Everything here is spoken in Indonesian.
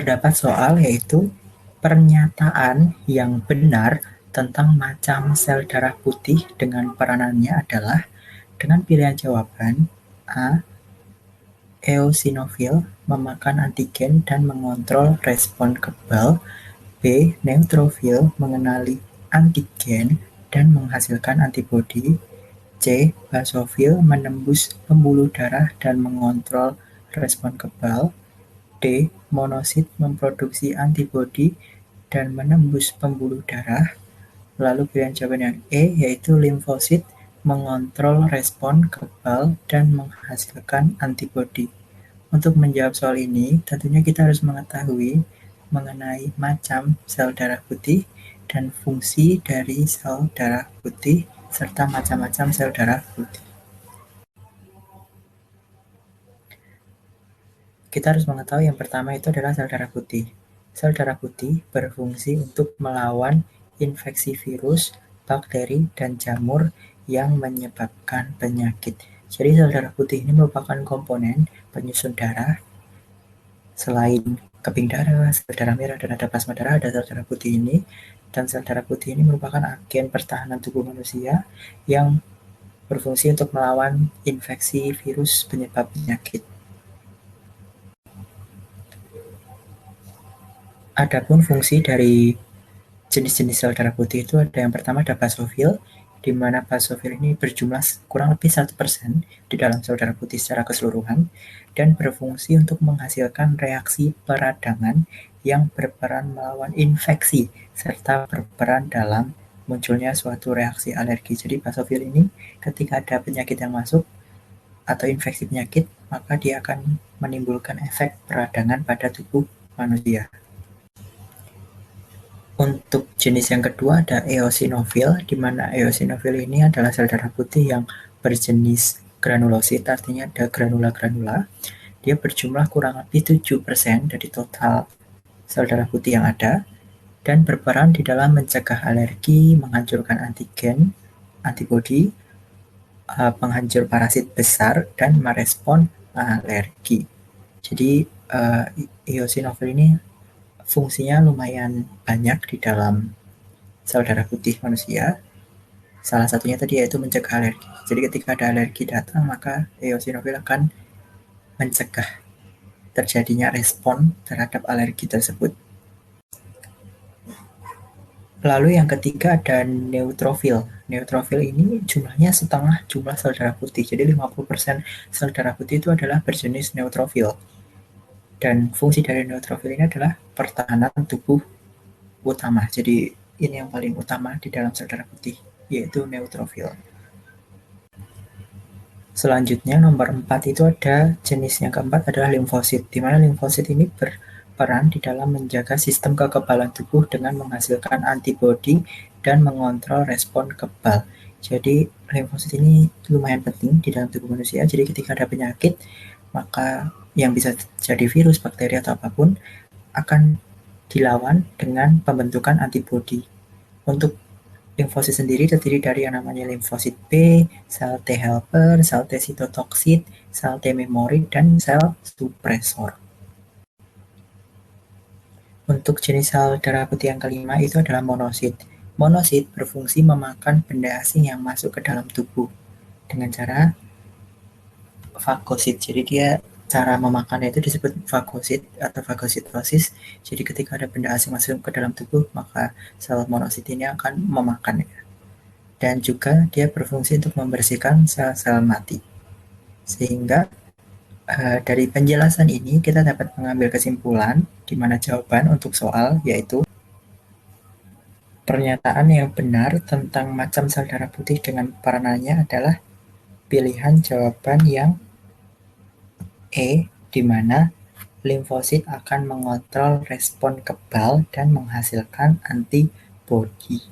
terdapat soal yaitu pernyataan yang benar tentang macam sel darah putih dengan peranannya adalah dengan pilihan jawaban A. Eosinofil memakan antigen dan mengontrol respon kebal. B. Neutrofil mengenali antigen dan menghasilkan antibodi. C. Basofil menembus pembuluh darah dan mengontrol respon kebal. D. Monosit memproduksi antibodi dan menembus pembuluh darah. Lalu pilihan jawaban yang E yaitu limfosit mengontrol respon kebal dan menghasilkan antibodi. Untuk menjawab soal ini, tentunya kita harus mengetahui mengenai macam sel darah putih dan fungsi dari sel darah putih serta macam-macam sel darah putih. Kita harus mengetahui yang pertama itu adalah sel darah putih. Sel darah putih berfungsi untuk melawan infeksi virus, bakteri, dan jamur yang menyebabkan penyakit. Jadi sel darah putih ini merupakan komponen penyusun darah. Selain keping darah, sel darah merah, dan ada plasma darah, ada sel darah putih ini. Dan sel darah putih ini merupakan agen pertahanan tubuh manusia yang berfungsi untuk melawan infeksi virus penyebab penyakit. Adapun fungsi dari jenis-jenis sel darah putih itu ada yang pertama ada basofil, di mana basofil ini berjumlah kurang lebih 1% di dalam sel darah putih secara keseluruhan dan berfungsi untuk menghasilkan reaksi peradangan yang berperan melawan infeksi serta berperan dalam munculnya suatu reaksi alergi. Jadi basofil ini ketika ada penyakit yang masuk atau infeksi penyakit, maka dia akan menimbulkan efek peradangan pada tubuh manusia. Untuk jenis yang kedua ada eosinofil, di mana eosinofil ini adalah sel darah putih yang berjenis granulosit, artinya ada granula-granula. Dia berjumlah kurang lebih 7% dari total sel darah putih yang ada dan berperan di dalam mencegah alergi, menghancurkan antigen, antibodi, penghancur parasit besar, dan merespon alergi. Jadi eosinofil ini fungsinya lumayan banyak di dalam sel darah putih manusia. Salah satunya tadi yaitu mencegah alergi. Jadi ketika ada alergi datang, maka eosinofil akan mencegah terjadinya respon terhadap alergi tersebut. Lalu yang ketiga ada neutrofil. Neutrofil ini jumlahnya setengah jumlah sel darah putih. Jadi 50% sel darah putih itu adalah berjenis neutrofil. Dan fungsi dari neutrofil ini adalah pertahanan tubuh utama. Jadi ini yang paling utama di dalam sel darah putih, yaitu neutrofil. Selanjutnya nomor 4 itu ada jenis yang keempat adalah limfosit, di mana limfosit ini berperan di dalam menjaga sistem kekebalan tubuh dengan menghasilkan antibodi dan mengontrol respon kebal. Jadi limfosit ini lumayan penting di dalam tubuh manusia. Jadi ketika ada penyakit, maka yang bisa jadi virus, bakteri, atau apapun akan dilawan dengan pembentukan antibodi. Untuk limfosit sendiri terdiri dari yang namanya limfosit B, sel T helper, sel T sitotoksit, sel T memori, dan sel supresor. Untuk jenis sel darah putih yang kelima itu adalah monosit. Monosit berfungsi memakan benda asing yang masuk ke dalam tubuh dengan cara fagosit. Jadi dia cara memakannya itu disebut fagosit atau fagositosis. Jadi ketika ada benda asing masuk ke dalam tubuh, maka sel monosit ini akan memakannya. Dan juga dia berfungsi untuk membersihkan sel-sel mati. Sehingga dari penjelasan ini kita dapat mengambil kesimpulan di mana jawaban untuk soal yaitu pernyataan yang benar tentang macam sel darah putih dengan peranannya adalah pilihan jawaban yang E, di mana limfosit akan mengontrol respon kebal dan menghasilkan antibodi.